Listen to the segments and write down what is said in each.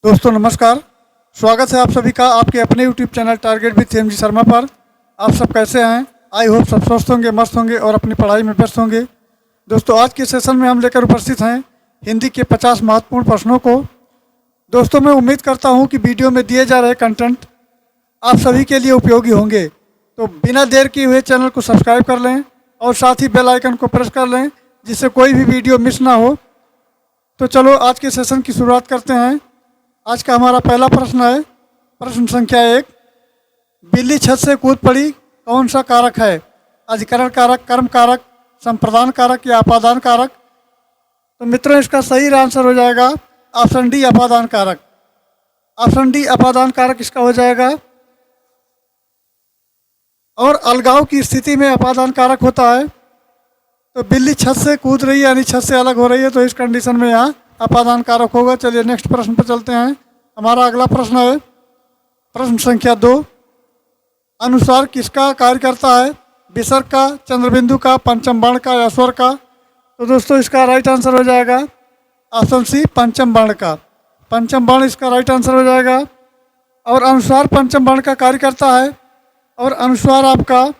दोस्तों नमस्कार। स्वागत है आप सभी का आपके अपने YouTube channel target with M G Sharma पर। आप सब कैसे हैं? आई होप सब स्वस्थ होंगे, मस्त होंगे और अपनी पढ़ाई में व्यस्त होंगे। दोस्तों आज के सेशन में हम लेकर उपस्थित हैं हिंदी के 50 महत्वपूर्ण प्रश्नों को। दोस्तों मैं उम्मीद करता हूं कि वीडियो में दिए जा रहे कंटेंट आप सभी के लिए उपयोगी होंगे। तो बिना देर किए हुए चैनल को सब्सक्राइब कर लें और साथ ही बेल आइकन को प्रेस कर लें जिससे कोई भी वीडियो मिस ना हो। तो चलो आज के सेशन की शुरुआत करते हैं। आज का हमारा पहला प्रश्न है, प्रश्न संख्या 1। बिल्ली छत से कूद पड़ी, कौन सा कारक है? अधिकरण कारक, कर्म कारक, संप्रदान कारक या अपादान कारक? तो मित्रों इसका सही आंसर हो जाएगा ऑप्शन डी, अपादान कारक। ऑप्शन डी अपादान कारक इसका हो जाएगा। और अलगाव की स्थिति में अपादान कारक होता है। तो बिल्ली छत से कूद रही है यानी छत से अलग हो रही है, तो इस कंडीशन में यहाँ अपादान कारक होगा। चलिए नेक्स्ट प्रश्न पर चलते हैं। हमारा अगला प्रश्न है प्रश्न संख्या 2। अनुस्वार किसका कार्य करता है? विसर्ग का, चंद्रबिंदु का, पंचम वर्ण का या स्वर का? तो दोस्तों इसका राइट आंसर हो जाएगा ऑप्शन सी, पंचम वर्ण का। पंचम वर्ण इसका राइट आंसर हो जाएगा। और अनुस्वार पंचम वर्ण का कार्य करता है। और अनुस्वार आपका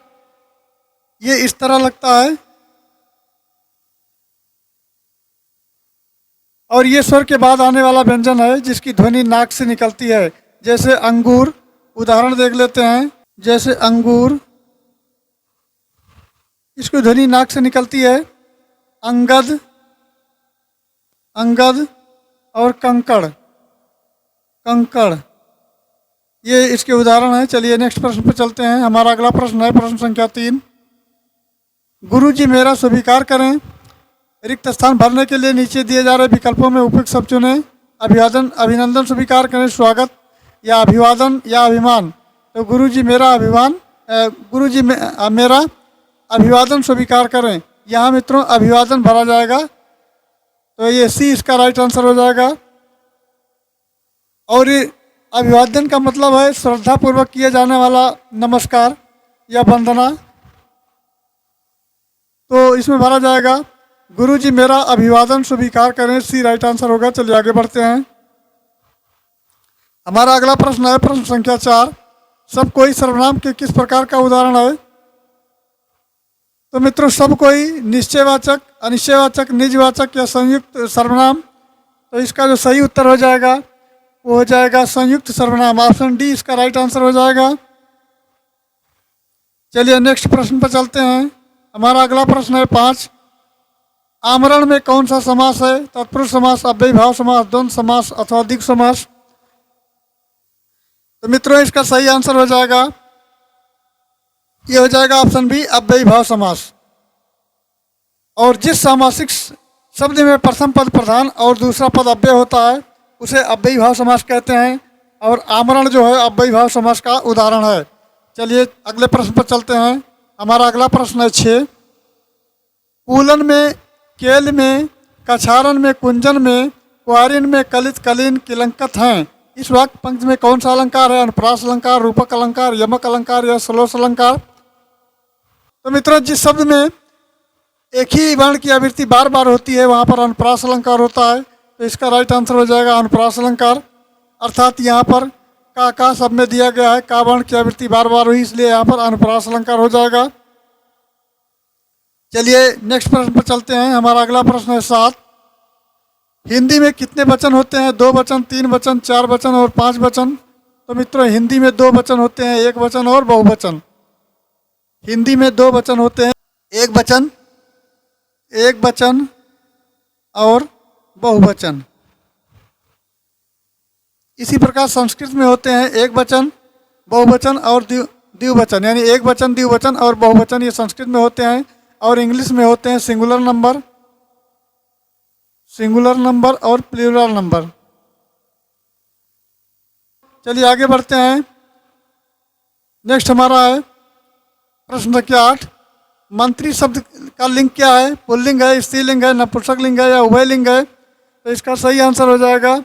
ये इस तरह लगता है और ये स्वर के बाद आने वाला व्यंजन है जिसकी ध्वनि नाक से निकलती है। जैसे अंगूर, उदाहरण देख लेते हैं। जैसे अंगूर, इसकी ध्वनि नाक से निकलती है। अंगद, अंगद और कंकड़, कंकड़, ये इसके उदाहरण हैं। चलिए नेक्स्ट प्रश्न पर चलते हैं। हमारा अगला प्रश्न है प्रश्न संख्या 3। गुरुजी मेरा स्वीकार करें। रिक्त स्थान भरने के लिए नीचे दिए जा रहे विकल्पों में उपयुक्त शब्द चुनें। अभिवादन, अभिनंदन स्वीकार करें, स्वागत या अभिवादन या अभिमान? तो गुरुजी मेरा अभिमान, गुरुजी मेरा अभिवादन स्वीकार करें। यहाँ मित्रों अभिवादन भरा जाएगा, तो ये सी इसका राइट आंसर हो जाएगा। और ये अभिवादन का मतलब है श्रद्धापूर्वक किए जाने वाला नमस्कार या वंदना, तो इसमें भरा जाएगा गुरुजी मेरा अभिवादन स्वीकार करें। सी राइट आंसर होगा। चलिए आगे बढ़ते हैं। हमारा अगला प्रश्न है प्रश्न संख्या 4। सब कोई सर्वनाम के किस प्रकार का उदाहरण है? तो मित्रों सब कोई निश्चयवाचक, अनिश्चयवाचक, निजवाचक या संयुक्त सर्वनाम? तो इसका जो सही उत्तर हो जाएगा वो हो जाएगा संयुक्त सर्वनाम। ऑप्शन डी इसका राइट आंसर हो जाएगा। चलिए नेक्स्ट प्रश्न पर चलते हैं। हमारा अगला प्रश्न है 5। आमरण में कौन सा समास है? तत्पुरुष समास, अव्ययी भाव समास, द्वंद्व समास अथवा द्विगु समास? तो मित्रों इसका सही आंसर हो जाएगा, ये हो जाएगा ऑप्शन बी, अव्ययी भाव समास। और जिस सामासिक शब्द में प्रथम पद प्रधान और दूसरा पद अव्यय होता है उसे अव्ययी भाव समास कहते हैं। और आमरण जो है अव्ययी भाव समास का उदाहरण है। चलिए अगले प्रश्न पर चलते हैं। हमारा अगला प्रश्न है 6। कूलन में, केल में, कछारन में, कुंजन में, कुआरिन में, कलित, कलीन, किलंकत हैं। इस वाक्य पंक्ति में कौन सा अलंकार है? अनुप्रास अलंकार, रूपक अलंकार, यमक अलंकार या श्लोष अलंकार? तो मित्रों जिस शब्द में एक ही वर्ण की आवृत्ति बार बार होती है वहाँ पर अनुप्रास अलंकार होता है, तो इसका राइट आंसर हो जाएगा अनुप्रास अलंकार। अर्थात यहाँ पर का शब्द में दिया गया है, का वर्ण की आवृत्ति बार बार हुई, इसलिए यहाँ पर अनुप्रास अलंकार हो जाएगा। चलिए नेक्स्ट प्रश्न पर चलते हैं। हमारा अगला प्रश्न है 7। हिंदी में कितने वचन होते हैं? 2 वचन, 3 वचन, 4 वचन और 5 वचन? तो मित्रों हिंदी में 2 वचन होते हैं, 1 वचन और बहुवचन। हिंदी में 2 वचन होते हैं, 1 वचन, 1 वचन और बहुवचन। इसी प्रकार संस्कृत में होते हैं 1 वचन, बहुवचन और द्विवचन, यानी 1 वचन, द्विवचन और बहुवचन, ये संस्कृत में होते हैं। और इंग्लिश में होते हैं सिंगुलर नंबर, सिंगुलर नंबर और प्लूरल नंबर। चलिए आगे बढ़ते हैं। नेक्स्ट हमारा है प्रश्न संख्या 8। मंत्री शब्द का लिंग क्या है? पुल्लिंग है, स्त्रीलिंग है, नपुंसक लिंग है या उभयलिंग है? तो इसका सही आंसर हो जाएगा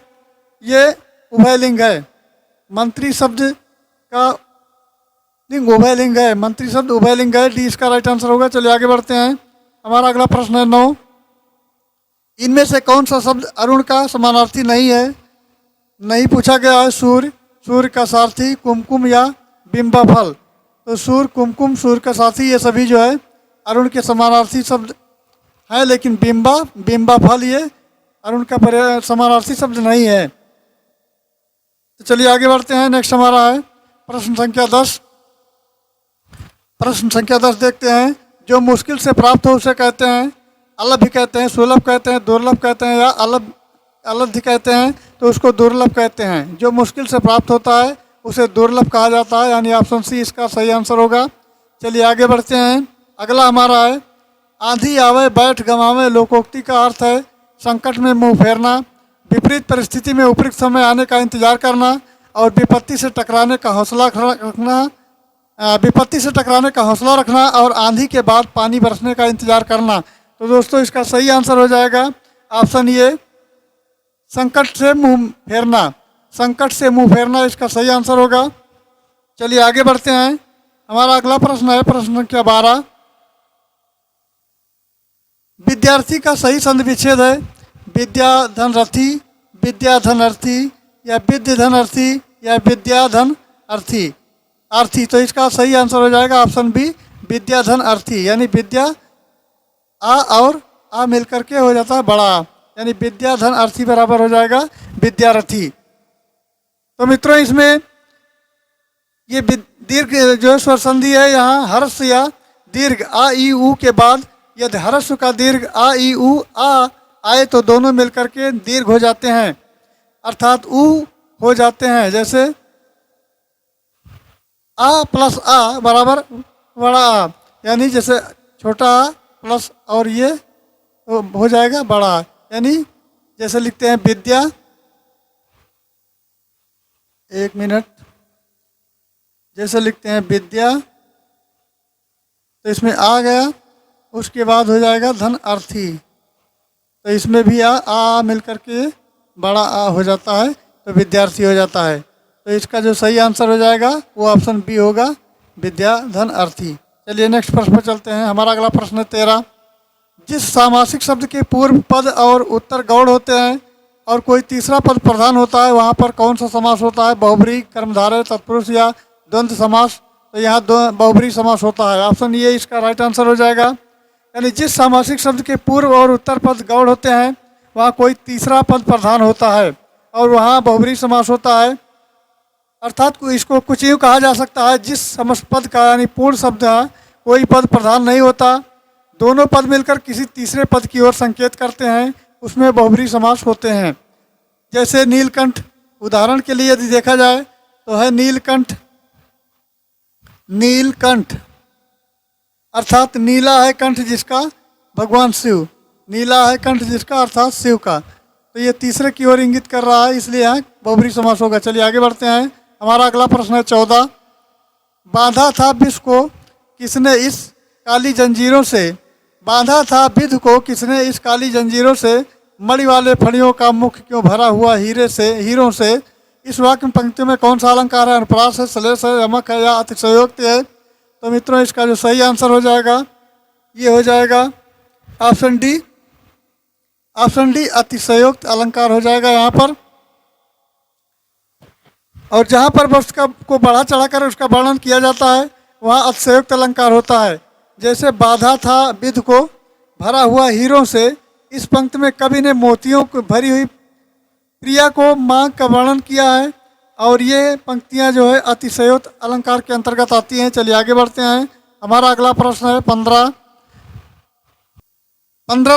ये उभयलिंग है। मंत्री शब्द का लिंग उभयलिंग है, मंत्री शब्द उभयलिंग है। डी इसका राइट आंसर होगा। चलिए आगे बढ़ते हैं। हमारा अगला प्रश्न है 9। इनमें से कौन सा शब्द अरुण का समानार्थी नहीं है? नहीं पूछा गया है सूर्य, सूर्य का सारथी, कुमकुम या बिंबा फल। तो सूर्य, कुमकुम, सूर्य का साथी, ये सभी जो है अरुण के समानार्थी शब्द है, लेकिन बिंबा, बिंबा फल ये अरुण का समानार्थी शब्द नहीं है। तो चलिए आगे बढ़ते हैं। नेक्स्ट हमारा है प्रश्न संख्या 10। प्रश्न संख्या 10 देखते हैं। जो मुश्किल से प्राप्त हो उसे कहते हैं अलभ भी कहते हैं, सुलभ कहते हैं, दुर्लभ कहते हैं या अलभ अलब्धि कहते हैं, तो उसको दुर्लभ कहते हैं। जो मुश्किल से प्राप्त होता है उसे दुर्लभ कहा जाता है, यानी ऑप्शन सी इसका सही आंसर होगा। चलिए आगे बढ़ते हैं। अगला हमारा है आंधी आवे बैठ गंवावे। लोकोक्ति का अर्थ है संकट में मुंह फेरना, विपरीत परिस्थिति में उपयुक्त समय आने का इंतजार करना और विपत्ति से टकराने का हौसला रखना, विपत्ति से टकराने का हौसला रखना और आंधी के बाद पानी बरसने का इंतजार करना। तो दोस्तों इसका सही आंसर हो जाएगा ऑप्शन ये, संकट से मुंह फेरना। संकट से मुंह फेरना इसका सही आंसर होगा। चलिए आगे बढ़ते हैं। हमारा अगला प्रश्न है प्रश्न संख्या 12। विद्यार्थी का सही संधि विच्छेद है विद्या धन रथी, विद्या धन अर्थी या विद्य धन अर्थी या विद्या धन अर्थी अर्थी। तो इसका सही आंसर हो जाएगा ऑप्शन बी, विद्या धन अर्थी, यानी विद्या आ और आ मिलकर के हो जाता है बड़ा, यानी विद्या धन अर्थी बराबर हो जाएगा विद्यार्थी। तो मित्रों इसमें ये दीर्घ जो है स्वर संधि है, यहाँ हर्ष या दीर्घ आ ई ऊ के बाद यदि हर्ष का दीर्घ आ ई ऊ आ आए तो दोनों मिलकर के दीर्घ हो जाते हैं, अर्थात ऊ हो जाते हैं। जैसे आ प्लस आ बराबर बड़ा आ, यानी जैसे छोटा आ प्लस और ये हो जाएगा बड़ा आ, यानी जैसे लिखते हैं विद्या, एक मिनट, जैसे लिखते हैं विद्या तो इसमें आ गया, उसके बाद हो जाएगा धन अर्थी, तो इसमें भी आ मिलकर के बड़ा आ हो जाता है तो विद्यार्थी हो जाता है। तो इसका जो सही आंसर हो जाएगा वो ऑप्शन बी होगा, विद्या धन अर्थी। चलिए नेक्स्ट प्रश्न पर चलते हैं। हमारा अगला प्रश्न है 13। जिस सामासिक शब्द के पूर्व पद और उत्तर गौड़ होते हैं और कोई तीसरा पद प्रधान होता है वहाँ पर कौन सा समास होता है? बहुब्रीहि, कर्मधारय, तत्पुरुष या द्वंद्व समास? तो यहाँ बहुब्रीहि समास होता है। ऑप्शन ये इसका राइट आंसर हो जाएगा। यानी जिस सामासिक शब्द के पूर्व और उत्तर पद गौड़ होते हैं वहाँ कोई तीसरा पद प्रधान होता है और वहाँ बहुब्रीहि समास होता है। अर्थात इसको कुछ यूँ कहा जा सकता है, जिस समस्त पद का यानी पूर्ण शब्द है कोई पद प्रधान नहीं होता, दोनों पद मिलकर किसी तीसरे पद की ओर संकेत करते हैं, उसमें बहुब्रीहि समास होते हैं। जैसे नीलकंठ, उदाहरण के लिए यदि देखा जाए तो है नीलकंठ, नीलकंठ अर्थात नीला है कंठ जिसका भगवान शिव, नीला है कंठ जिसका अर्थात शिव का, तो ये तीसरे की ओर इंगित कर रहा है, इसलिए यहाँ बहुब्रीहि समास होगा। चलिए आगे बढ़ते हैं। हमारा अगला प्रश्न है 14। बांधा था विष को किसने इस काली जंजीरों से, बांधा था विध को किसने इस काली जंजीरों से, मणि वाले फणियों का मुख क्यों भरा हुआ हीरे से, हीरों से। इस वाक्य में पंक्ति में कौन सा अलंकार है? अनुप्रास है, श्लेष है, यमक है या अतिशयोक्ति है? तो मित्रों इसका जो सही आंसर हो जाएगा ये हो जाएगा ऑप्शन डी, ऑप्शन डी अतिशयोक्त अलंकार हो जाएगा यहाँ पर। और जहाँ पर वस्तु को बढ़ा चढ़ाकर उसका वर्णन किया जाता है वहाँ अतिशयोक्त अलंकार होता है। जैसे बाधा था विध को भरा हुआ हीरों से, इस पंक्ति में कवि ने मोतियों को भरी हुई प्रिया को मांग का वर्णन किया है और ये पंक्तियाँ जो है अतिशयोक्त अलंकार के अंतर्गत आती हैं। चलिए आगे बढ़ते हैं। हमारा अगला प्रश्न है 15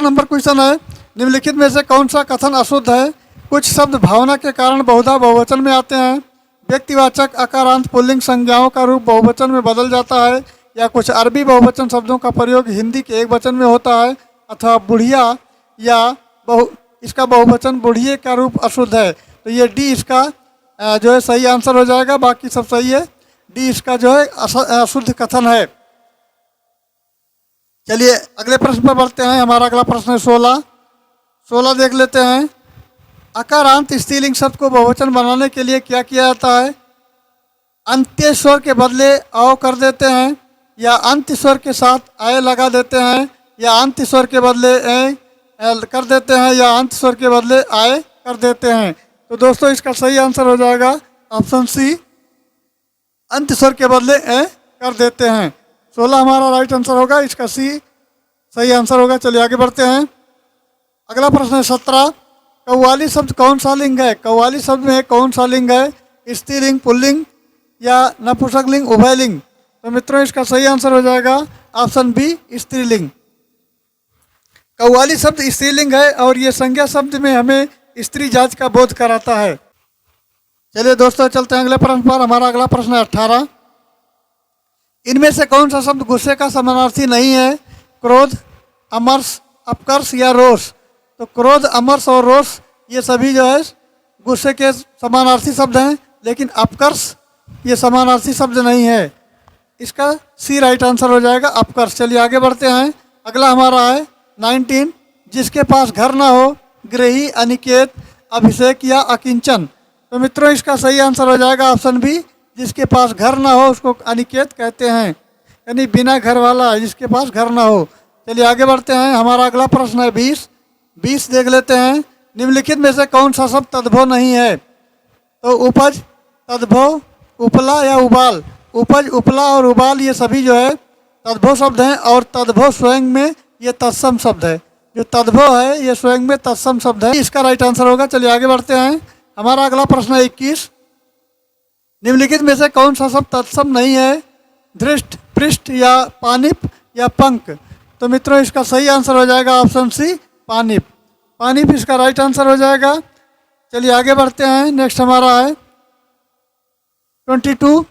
नंबर क्वेश्चन है। निम्नलिखित में से कौन सा कथन अशुद्ध है? कुछ शब्द भावना के कारण बहुधा बहुवचन में आते हैं, व्यक्तिवाचक अकारांत पुल्लिंग संज्ञाओं का रूप बहुवचन में बदल जाता है, या कुछ अरबी बहुवचन शब्दों का प्रयोग हिंदी के एक वचन में होता है, अथवा बुढ़िया या इसका बहुवचन बुढ़िए का रूप अशुद्ध है। तो ये डी इसका जो है सही आंसर हो जाएगा, बाकी सब सही है, डी इसका जो है अशुद्ध कथन है। चलिए अगले प्रश्न पर बढ़ते हैं। हमारा अगला प्रश्न है 16 देख लेते हैं। अकारांत स्त्रीलिंग शब्द को बहुवचन बनाने के लिए क्या किया जाता है? अंत्य स्वर के बदले अ कर देते हैं, या अंत्य स्वर के साथ आय लगा देते हैं, या अंत्य स्वर के बदले ए कर देते हैं, या अंत्य स्वर के बदले आय कर देते हैं। तो दोस्तों इसका सही आंसर हो जाएगा ऑप्शन सी, अंत स्वर के बदले ए कर देते हैं। 16 हमारा राइट आंसर होगा, इसका सी सही आंसर होगा। चलिए आगे बढ़ते हैं। अगला प्रश्न है 17, कव्वाली शब्द कौन सा लिंग है? कव्वाली शब्द में कौन सा लिंग है? स्त्रीलिंग, पुल्लिंग या नपुंसकलिंग, उभयलिंग? तो मित्रों इसका सही आंसर हो जाएगा ऑप्शन बी, स्त्रीलिंग। कव्वाली शब्द स्त्रीलिंग है और ये संज्ञा शब्द में हमें स्त्री जाति का बोध कराता है। चलिए दोस्तों चलते हैं अगले प्रश्न पर। हमारा अगला प्रश्न है 18, इनमें से कौन सा शब्द गुस्से का समानार्थी नहीं है? क्रोध, अमर्ष, अपकर्ष या रोष? तो क्रोध, अमर्ष और रोष ये सभी जो है गुस्से के समानार्थी शब्द हैं, लेकिन अपकर्ष ये समानार्थी शब्द नहीं है। इसका सी राइट आंसर हो जाएगा, अपकर्ष। चलिए आगे बढ़ते हैं। अगला हमारा है 19, जिसके पास घर ना हो, गृही, अनिकेत, अभिषेक या अकिंचन? तो मित्रों इसका सही आंसर हो जाएगा ऑप्शन बी, जिसके पास घर ना हो उसको अनिकेत कहते हैं, यानी बिना घर वाला, जिसके पास घर ना हो। चलिए आगे बढ़ते हैं। हमारा अगला प्रश्न है 20 देख लेते हैं। निम्नलिखित में से कौन सा शब्द तद्भव नहीं है? तो उपज, तद्भव, उपला या उबाल? उपज, उपला और उबाल ये सभी जो है तद्भव शब्द हैं, और तद्भव स्वयं में ये तत्सम शब्द है। जो तद्भव है ये स्वयं में तत्सम शब्द है, इसका राइट आंसर होगा। चलिए आगे बढ़ते हैं। हमारा अगला प्रश्न है 21, निम्नलिखित में से कौन सा शब्द तत्सम नहीं है? दृष्ट, पृष्ठ या पानिप या पंख? तो मित्रों इसका सही आंसर हो जाएगा ऑप्शन सी, पानिप। पानिप इसका राइट आंसर हो जाएगा। चलिए आगे बढ़ते हैं। नेक्स्ट हमारा है 22,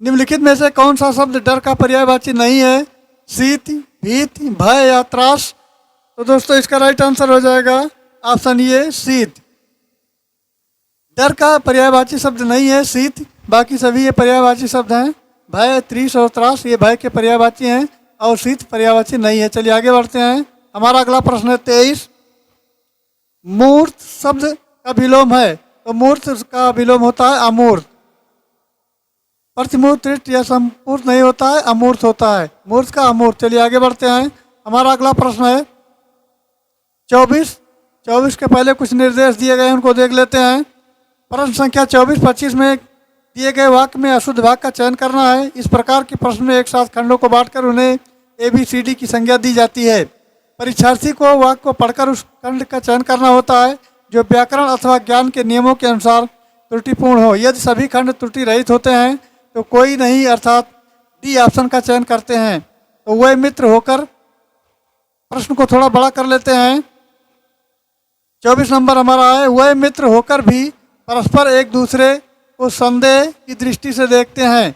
निम्नलिखित में से कौन सा शब्द डर का पर्यायवाची नहीं है? शीत, भीत, भय या त्रास? तो दोस्तों इसका राइट आंसर हो जाएगा ऑप्शन ए, शीत। डर का पर्यायवाची शब्द नहीं है शीत, बाकी सभी ये पर्यायवाची शब्द हैं। भय, त्रिश और त्रास ये भय के पर्यायवाची हैं, और शीत पर्यायवाची नहीं है। चलिए आगे बढ़ते हैं। हमारा अगला प्रश्न है 23, मूर्त शब्द का विलोम है? तो मूर्त का विलोम होता है अमूर्त। प्रतिमूर्त, तृष्ट या संपूर्ण नहीं होता है, अमूर्त होता है। मूर्त का अमूर्त। चलिए आगे बढ़ते हैं। हमारा अगला प्रश्न है 24 के पहले कुछ निर्देश दिए गए हैं, उनको देख लेते हैं। प्रश्न संख्या 24-25 में दिए गए वाक्य में अशुद्ध वाक्य का चयन करना है। इस प्रकार के प्रश्न में एक साथ खंडों को बांटकर उन्हें ABCD की संज्ञा दी जाती है। परीक्षार्थी को वाक्य को पढ़कर उस खंड का चयन करना होता है जो व्याकरण अथवा ज्ञान के नियमों के अनुसार त्रुटिपूर्ण हो। यदि सभी खंड त्रुटि रहित होते हैं तो कोई नहीं, अर्थात डी ऑप्शन का चयन करते हैं। तो वह मित्र होकर, प्रश्न को थोड़ा बड़ा कर लेते हैं। 24 नंबर हमारा है, वह मित्र होकर भी परस्पर एक दूसरे को संदेह की दृष्टि से देखते हैं।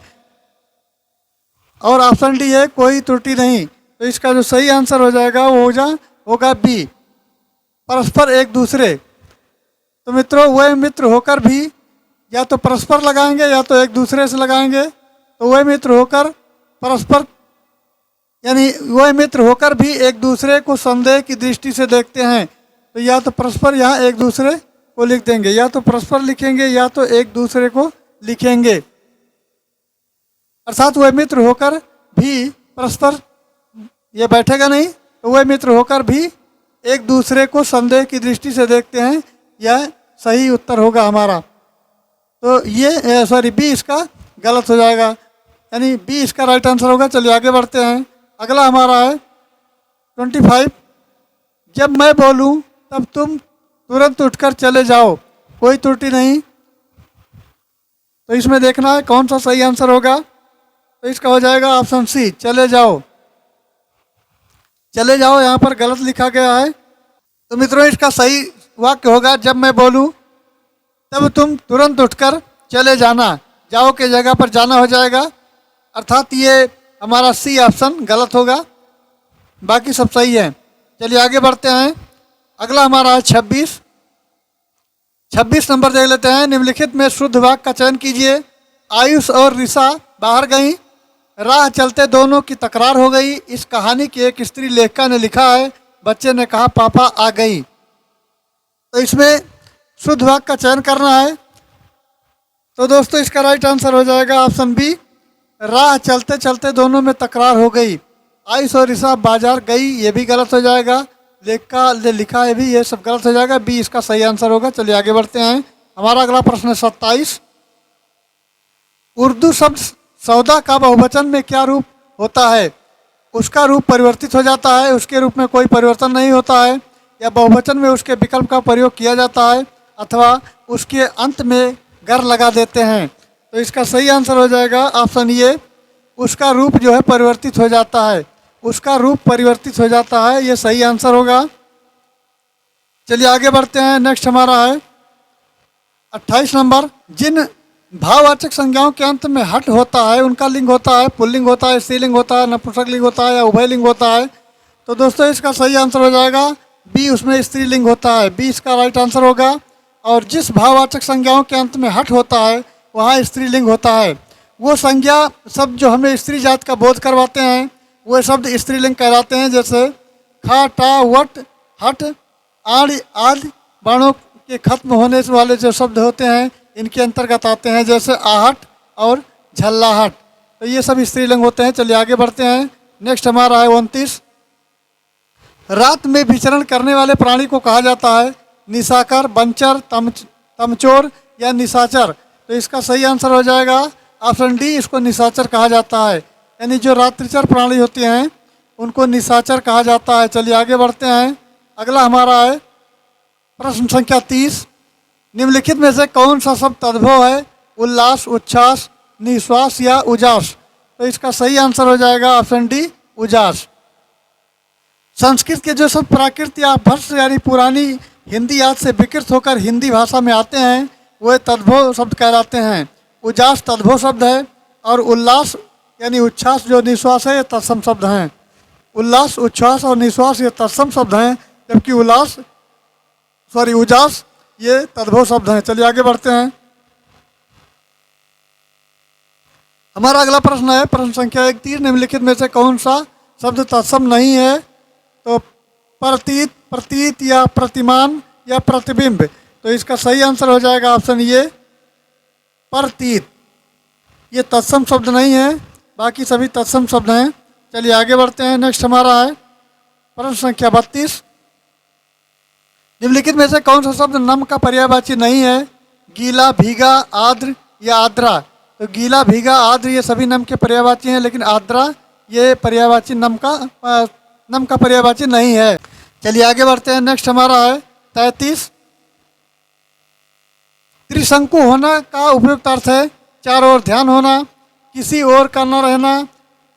और ऑप्शन डी है, कोई त्रुटि नहीं। तो इसका जो सही आंसर हो जाएगा वो होगा बी, परस्पर एक दूसरे। तो मित्रों वह मित्र होकर भी या तो परस्पर लगाएंगे या तो एक दूसरे से लगाएंगे। तो वह मित्र होकर परस्पर, यानी वह मित्र होकर भी एक दूसरे को संदेह की दृष्टि से देखते हैं। तो या तो परस्पर यहाँ एक दूसरे को लिख देंगे, या तो परस्पर लिखेंगे या तो एक दूसरे को लिखेंगे। अर्थात वह मित्र होकर भी परस्पर, ये बैठेगा नहीं, तो वह मित्र होकर भी एक दूसरे को संदेह की दृष्टि से देखते हैं। यह सही उत्तर होगा हमारा। तो ये सॉरी बी इसका गलत हो जाएगा, यानी बी इसका राइट आंसर होगा। चलिए आगे बढ़ते हैं। अगला हमारा है 25, जब मैं बोलूं तब तुम तुरंत उठकर चले जाओ, कोई त्रुटि नहीं। तो इसमें देखना है कौन सा सही आंसर होगा। तो इसका हो जाएगा ऑप्शन सी, चले जाओ। चले जाओ यहाँ पर गलत लिखा गया है। तो मित्रों इसका सही वाक्य होगा, जब मैं बोलूं तब तुम तुरंत उठकर चले जाना। जाओ के जगह पर जाना हो जाएगा, अर्थात ये हमारा सी ऑप्शन गलत होगा, बाकी सब सही है। चलिए आगे बढ़ते हैं। अगला हमारा है 26 नंबर देख लेते हैं। निम्नलिखित में शुद्ध वाक्य का चयन कीजिए। आयुष और रिसा बाहर गई, राह चलते दोनों की तकरार हो गई। इस कहानी की एक स्त्री लेखिका ने लिखा है, बच्चे ने कहा पापा आ गई। तो इसमें शुद्ध वाक्य का चयन करना है। तो दोस्तों इसका राइट आंसर हो जाएगा ऑप्शन बी, राह चलते चलते दोनों में तकरार हो गई। आयुष और रिसा बाजार गई, ये भी गलत हो जाएगा। लिखा है भी, ये सब गलत हो जाएगा। बी इसका सही आंसर होगा। चलिए आगे बढ़ते हैं। हमारा अगला प्रश्न है 27। उर्दू शब्द सौदा का बहुवचन में क्या रूप होता है? उसका रूप परिवर्तित हो जाता है, उसके रूप में कोई परिवर्तन नहीं होता है, या बहुवचन में उसके विकल्प का प्रयोग किया जाता है, अथवा उसके अंत में गर लगा देते हैं। तो इसका सही आंसर हो जाएगा ऑप्शन ए, उसका रूप जो है परिवर्तित हो जाता है। उसका रूप परिवर्तित हो जाता है, ये सही आंसर होगा। चलिए आगे बढ़ते हैं। नेक्स्ट हमारा है 28 नंबर। जिन भाववाचक संज्ञाओं के अंत में हट होता है उनका लिंग होता है पुल्लिंग होता है, स्त्रीलिंग होता है, नपुंसक लिंग होता है, या उभय लिंग होता है। तो दोस्तों इसका सही आंसर हो जाएगा बी, उसमें स्त्रीलिंग होता है। बी इसका राइट आंसर होगा। और जिस भाववाचक संज्ञाओं के अंत में हट होता है वहाँ स्त्रीलिंग होता है। वो संज्ञा शब्द जो हमें स्त्री जात का बोध करवाते हैं वो शब्द स्त्रीलिंग कहलाते हैं। जैसे खा, टा, वट, हट, आड़ आदि बाणों के खत्म होने वाले जो शब्द होते हैं इनके अंतर्गत आते हैं, जैसे आहट और झल्लाहट। तो ये सब स्त्रीलिंग होते हैं। चलिए आगे बढ़ते हैं। नेक्स्ट हमारा है 29। रात में विचरण करने वाले प्राणी को कहा जाता है निशाकर, बंचर, तमचोर या निशाचर। तो इसका सही आंसर हो जाएगा ऑप्शन डी, इसको निशाचर कहा जाता है। यानी जो रात्रिचर प्राणी होते हैं उनको निशाचर कहा जाता है। चलिए आगे बढ़ते हैं। अगला हमारा है प्रश्न संख्या 30। निम्नलिखित में से कौन सा शब्द तद्भव है? उल्लास, उच्छ्वास, निश्वास या उजास। तो इसका सही आंसर हो जाएगा ऑप्शन डी, उजास। संस्कृत के जो शब्द प्राकृत या भर्ष यानी पुरानी हिंदी याद से विकृत होकर हिंदी भाषा में आते हैं वो तद्भव शब्द कहलाते हैं। उजास तद्भव शब्द है, और उल्लास यानी उच्छ्वास जो निश्वास है ये तत्सम शब्द हैं। उल्लास, उच्छ्वास और निश्वास ये तत्सम शब्द हैं, जबकि उजास ये तद्भव शब्द हैं। चलिए आगे बढ़ते हैं। हमारा अगला प्रश्न है प्रश्न संख्या 31। निम्नलिखित में से कौन सा शब्द तत्सम नहीं है? तो प्रतीत, प्रतीत या प्रतिमान या प्रतिबिंब। तो इसका सही आंसर हो जाएगा ऑप्शन ए, प्रतीत। ये तत्सम शब्द नहीं है, बाकी सभी तत्सम शब्द हैं। चलिए आगे बढ़ते हैं। नेक्स्ट हमारा है प्रश्न संख्या 32। निम्नलिखित में से कौन सा शब्द नम का पर्यायवाची नहीं है? गीला, भीगा, आर्द्र या आर्द्रा। तो गीला, भीगा, आर्द्र ये सभी नम के पर्यायवाची हैं, लेकिन आर्द्रा ये पर्यायवाची नम का पर्यायवाची नहीं है। चलिए आगे बढ़ते हैं। नेक्स्ट हमारा है 33। त्रिशंकु होना का उपयुक्त अर्थ है चारों ओर ध्यान होना, किसी और का न रहना,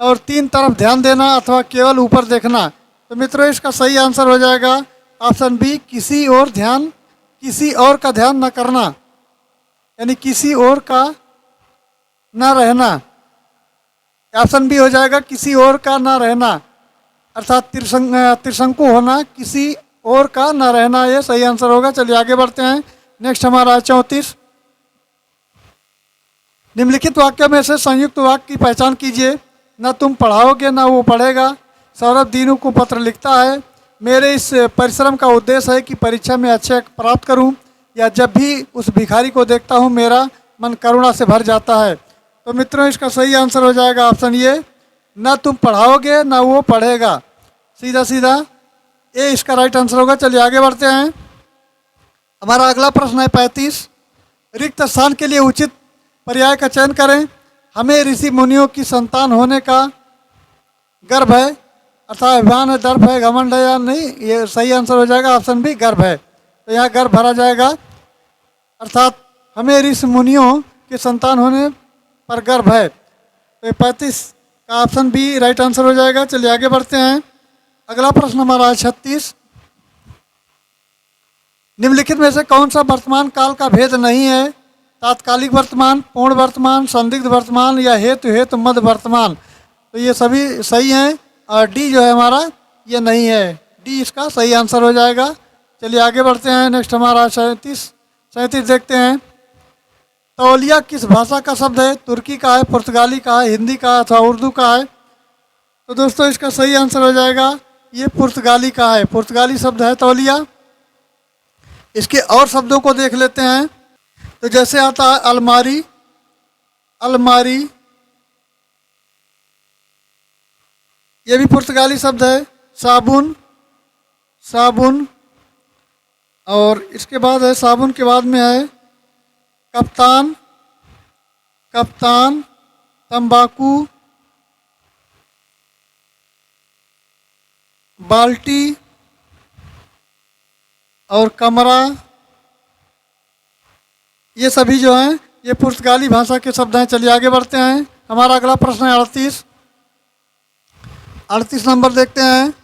और तीन तरफ ध्यान देना, अथवा केवल ऊपर देखना। तो मित्रों इसका सही आंसर हो जाएगा ऑप्शन बी, किसी और का ध्यान न करना, यानी किसी और का न रहना। ऑप्शन बी हो जाएगा किसी और का न रहना, अर्थात त्रिशंकु होना, किसी और का न रहना, ये सही आंसर होगा। चलिए आगे बढ़ते हैं। नेक्स्ट हमारा है 34। निम्नलिखित वाक्य में से संयुक्त वाक्य की पहचान कीजिए। न तुम पढ़ाओगे न वो पढ़ेगा। सौरभ दीनू को पत्र लिखता है, मेरे इस परिश्रम का उद्देश्य है कि परीक्षा में अच्छे अंक प्राप्त करूं, या जब भी उस भिखारी को देखता हूं मेरा मन करुणा से भर जाता है। तो मित्रों इसका सही आंसर हो जाएगा ऑप्शन ए, न तुम पढ़ाओगे न वो पढ़ेगा। सीधा सीधा ए इसका राइट आंसर होगा। चलिए आगे बढ़ते हैं। हमारा अगला प्रश्न है 35। रिक्त स्थान के लिए उचित पर्याय का चयन करें। हमें ऋषि मुनियों की संतान होने का गर्व है, अर्थात अभिमान है, दर्प है, घमंड है या नहीं। ये सही आंसर हो जाएगा ऑप्शन बी, गर्व है। तो यहाँ गर्व भरा जाएगा, अर्थात हमें ऋषि मुनियों के संतान होने पर गर्व है। तो 35 का ऑप्शन बी राइट आंसर हो जाएगा। चलिए आगे बढ़ते हैं। अगला प्रश्न हमारा है 36। निम्नलिखित में से कौन सा वर्तमान काल का भेद नहीं है? तात्कालिक वर्तमान, पूर्ण वर्तमान, संदिग्ध वर्तमान या हेतु मध्य वर्तमान। तो ये सभी सही हैं, और डी जो है हमारा ये नहीं है। डी इसका सही आंसर हो जाएगा। चलिए आगे बढ़ते हैं। नेक्स्ट हमारा 37 देखते हैं। तौलिया किस भाषा का शब्द है? तुर्की का है, पुर्तगाली का है, हिंदी का है, अथवा उर्दू का है। तो दोस्तों इसका सही आंसर हो जाएगा ये पुर्तगाली का है। पुर्तगाली शब्द है तौलिया। इसके और शब्दों को देख लेते हैं। तो जैसे आता है अलमारी, अलमारी ये भी पुर्तगाली शब्द है। साबुन, साबुन, और इसके बाद है साबुन के बाद में है कप्तान, कप्तान, तंबाकू, बाल्टी और कमरा। ये सभी जो हैं ये पुर्तगाली भाषा के शब्द हैं। चलिए आगे बढ़ते हैं। हमारा अगला प्रश्न है 38 नंबर देखते हैं।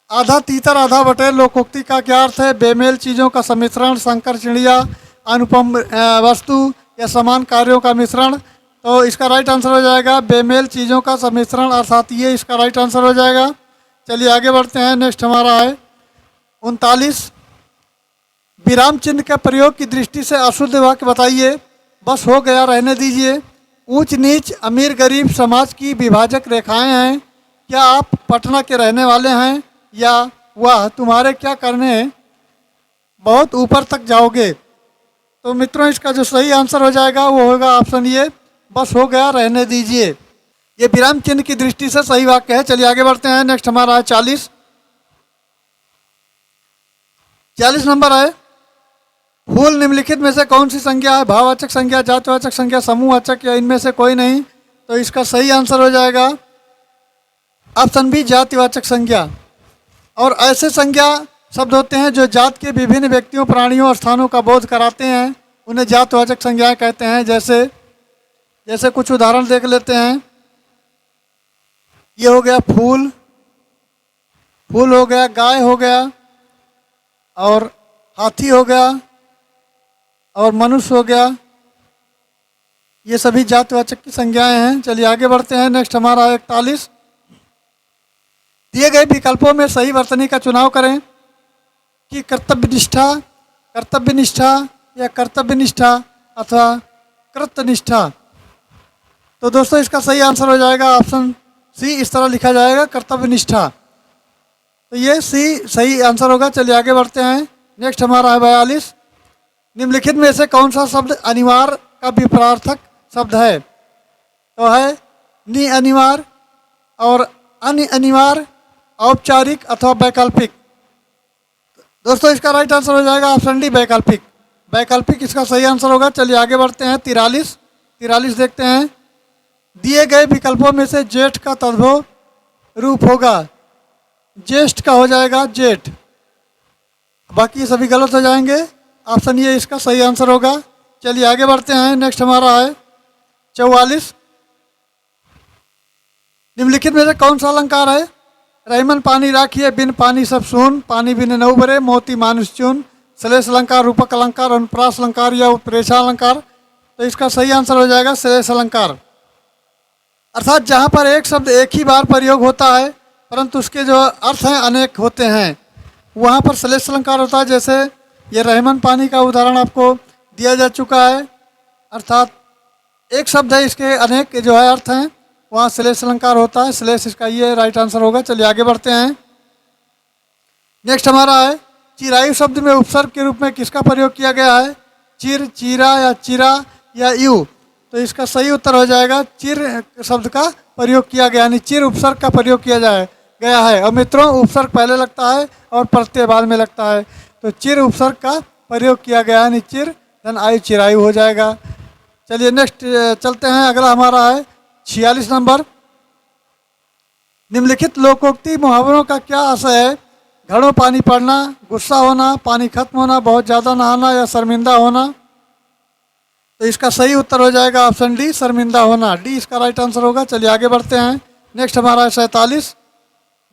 आधा तीतर आधा बटेर लोकोक्ति का क्या अर्थ है? बेमेल चीज़ों का सम्मिश्रण, संकर चिड़िया, अनुपम वस्तु या समान कार्यों का मिश्रण। तो इसका राइट आंसर हो जाएगा बेमेल चीज़ों का सम्मिश्रण, अर्थात ये इसका राइट आंसर हो जाएगा। चलिए आगे बढ़ते हैं। नेक्स्ट हमारा है 39। विराम चिन्ह के प्रयोग की दृष्टि से अशुद्ध वाक्य बताइए। बस हो गया, रहने दीजिए, ऊंच नीच, अमीर गरीब समाज की विभाजक रेखाएं हैं, क्या आप पटना के रहने वाले हैं, या वह तुम्हारे क्या करने बहुत ऊपर तक जाओगे। तो मित्रों इसका जो सही आंसर हो जाएगा वो होगा ऑप्शन ए, बस हो गया, रहने दीजिए। ये विराम चिन्ह की दृष्टि से सही वाक्य है। चलिए आगे बढ़ते हैं। नेक्स्ट हमारा है 40 नंबर है। फूल निम्नलिखित में से कौन सी संज्ञा है? भाववाचक संज्ञा, जातिवाचक संज्ञा, समूहवाचक, या इनमें से कोई नहीं। तो इसका सही आंसर हो जाएगा ऑप्शन बी, जातिवाचक संज्ञा। और ऐसे संज्ञा शब्द होते हैं जो जात के विभिन्न व्यक्तियों, प्राणियों और स्थानों का बोध कराते हैं, उन्हें जातवाचक संज्ञाएं कहते हैं। जैसे कुछ उदाहरण देख लेते हैं। ये हो गया फूल, फूल हो गया, गाय हो गया, और हाथी हो गया, और मनुष्य हो गया। ये सभी जातवाचक की संज्ञाएं हैं। चलिए आगे बढ़ते हैं। नेक्स्ट हमारा 41। दिए गए विकल्पों में सही वर्तनी का चुनाव करें कि कर्तव्यनिष्ठा, कर्तव्यनिष्ठा या कर्तव्यनिष्ठा अथवा कृतनिष्ठा। तो दोस्तों इसका सही आंसर हो जाएगा ऑप्शन सी, इस तरह लिखा जाएगा कर्तव्यनिष्ठा। तो ये सी सही आंसर होगा। चलिए आगे बढ़ते हैं। नेक्स्ट हमारा है 42। निम्नलिखित में से कौन सा शब्द अनिवार्य का विपरार्थक शब्द है? तो है नि अनिवार्य और अन्य अनिवार्य, औपचारिक अथवा वैकल्पिक। दोस्तों इसका राइट आंसर हो जाएगा ऑप्शन डी, वैकल्पिक। वैकल्पिक इसका सही आंसर होगा। चलिए आगे बढ़ते हैं। 43 देखते हैं। दिए गए विकल्पों में से जेठ का तद्भव रूप होगा। ज्येष्ठ का हो जाएगा जेठ, बाकी सभी गलत हो जाएंगे। ऑप्शन ये इसका सही आंसर होगा। चलिए आगे बढ़ते हैं। नेक्स्ट हमारा है 44। निम्नलिखित में से कौन सा अलंकार है? रहीमन पानी राखिए, बिन पानी सब सून, पानी बिन नौ बरे, मोती मानुष चून, श्लेष अलंकार, रूपक अलंकार, अनुप्रास अलंकार या उत्प्रेक्षा अलंकार। तो इसका सही आंसर हो जाएगा श्लेष अलंकार। अर्थात जहाँ पर एक शब्द एक ही बार प्रयोग होता है परंतु उसके जो अर्थ हैं अनेक होते हैं, वहाँ पर श्लेष अलंकार होता है। जैसे ये रहमन पानी का उदाहरण आपको दिया जा चुका है। अर्थात एक शब्द है, इसके अनेक जो है अर्थ हैं, वहाँ श्लेष अलंकार होता है। श्लेष इसका ये राइट आंसर होगा। चलिए आगे बढ़ते हैं। नेक्स्ट हमारा है चिरायु शब्द में उपसर्ग के रूप में किसका प्रयोग किया गया है? चिर, चीरा या चिरा या यू। तो इसका सही उत्तर हो जाएगा चिर शब्द का प्रयोग किया गया, यानी चिर उपसर्ग का प्रयोग किया गया है। और मित्रों उपसर्ग पहले लगता है और प्रत्यय बाद में लगता है, तो चिर उपसर्ग का प्रयोग किया गया, यानी चिर धन आयु चिरायु हो जाएगा। चलिए नेक्स्ट चलते हैं। अगला हमारा है 46 नंबर। निम्नलिखित लोकोक्ति मुहावरों का क्या आशय है? घड़ों पानी पड़ना, गुस्सा होना, पानी खत्म होना, बहुत ज़्यादा नहाना या शर्मिंदा होना। तो इसका सही उत्तर हो जाएगा ऑप्शन डी, शर्मिंदा होना। डी इसका राइट आंसर होगा। चलिए आगे बढ़ते हैं। नेक्स्ट हमारा है 47।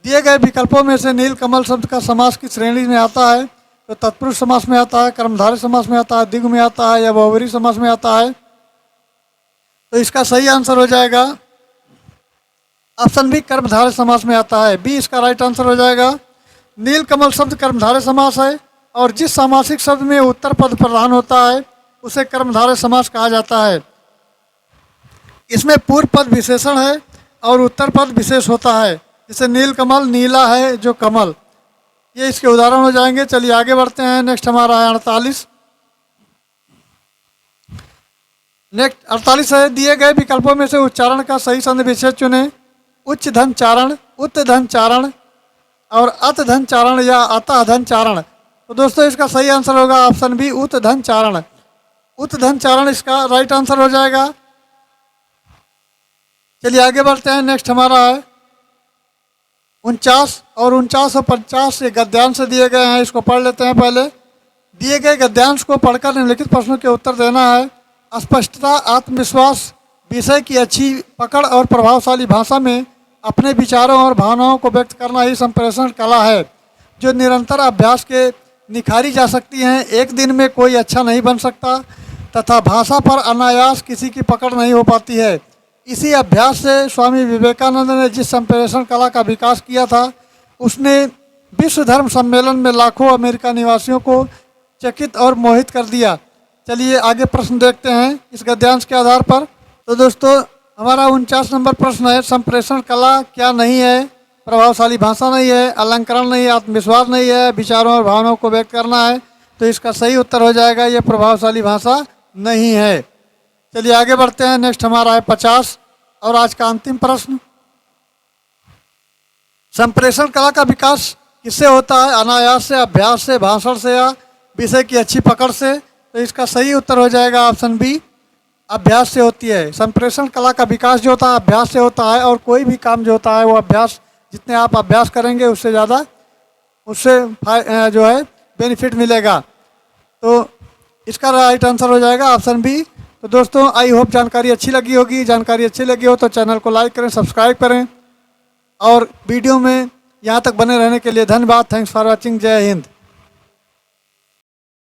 दिए गए विकल्पों में से नील कमल शब्द का समास की श्रेणी में आता है? तो तत्पुरुष समास में आता है, कर्मधारय समास में आता है, द्विगु में आता है या बहुब्रीहि समास में आता है? तो इसका सही आंसर हो जाएगा ऑप्शन बी, कर्मधारय समास में आता है। बी इसका राइट आंसर हो जाएगा। नील कमल शब्द कर्मधारय समास है और जिस सामासिक शब्द में उत्तर पद प्रधान होता है उसे कर्मधारय समास कहा जाता है। इसमें पूर्व पद विशेषण है और उत्तर पद विशेष होता है। जैसे नील कमल, नीला है जो कमल, ये इसके उदाहरण हो जाएंगे। चलिए आगे बढ़ते हैं। नेक्स्ट हमारा है 48। नेक्स्ट 48 है दिए गए विकल्पों में से उच्चारण का सही संधि विशेष चुने। उच्च धन चारण, उत्त धन चारण, और अत धन चारण या अतः धन चारण। तो दोस्तों इसका सही आंसर होगा ऑप्शन बी, उत धन चारण। उत धन चारण इसका राइट आंसर हो जाएगा। चलिए आगे बढ़ते हैं। नेक्स्ट हमारा है 49 और 49 ये गद्यांश दिए गए हैं, इसको पढ़ लेते हैं। पहले दिए गए गद्यांश को पढ़कर निम्नलिखित प्रश्नों के उत्तर देना है। स्पष्टता, आत्मविश्वास, विषय की अच्छी पकड़ और प्रभावशाली भाषा में अपने विचारों और भावनाओं को व्यक्त करना ही संप्रेषण कला है, जो निरंतर अभ्यास के निखारी जा सकती हैं। एक दिन में कोई अच्छा नहीं बन सकता तथा भाषा पर अनायास किसी की पकड़ नहीं हो पाती है। इसी अभ्यास से स्वामी विवेकानंद ने जिस संप्रेषण कला का विकास किया था, उसने विश्व धर्म सम्मेलन में लाखों अमेरिका निवासियों को चकित और मोहित कर दिया। चलिए आगे प्रश्न देखते हैं इस गद्यांश के आधार पर। तो दोस्तों हमारा 49 नंबर प्रश्न है, संप्रेषण कला क्या नहीं है? प्रभावशाली भाषा नहीं है, अलंकरण नहीं है, आत्मविश्वास नहीं है, विचारों और भावनाओं को व्यक्त करना है। तो इसका सही उत्तर हो जाएगा ये प्रभावशाली भाषा नहीं है। चलिए आगे बढ़ते हैं। नेक्स्ट हमारा है 50 और आज का अंतिम प्रश्न। संप्रेषण कला का विकास किससे होता है? अनायास से, अभ्यास से, भाषण से या विषय की अच्छी पकड़ से? तो इसका सही उत्तर हो जाएगा ऑप्शन बी, अभ्यास से होती है। संप्रेषण कला का विकास जो होता है अभ्यास से होता है, और कोई भी काम जो होता है वो अभ्यास, जितने आप अभ्यास करेंगे उससे ज़्यादा उससे जो है बेनिफिट मिलेगा। तो इसका राइट आंसर हो जाएगा ऑप्शन बी। तो दोस्तों आई होप जानकारी अच्छी लगी होगी। जानकारी अच्छी लगी हो तो चैनल को लाइक करें, सब्सक्राइब करें, और वीडियो में यहाँ तक बने रहने के लिए धन्यवाद। Thanks for watching. जय हिंद।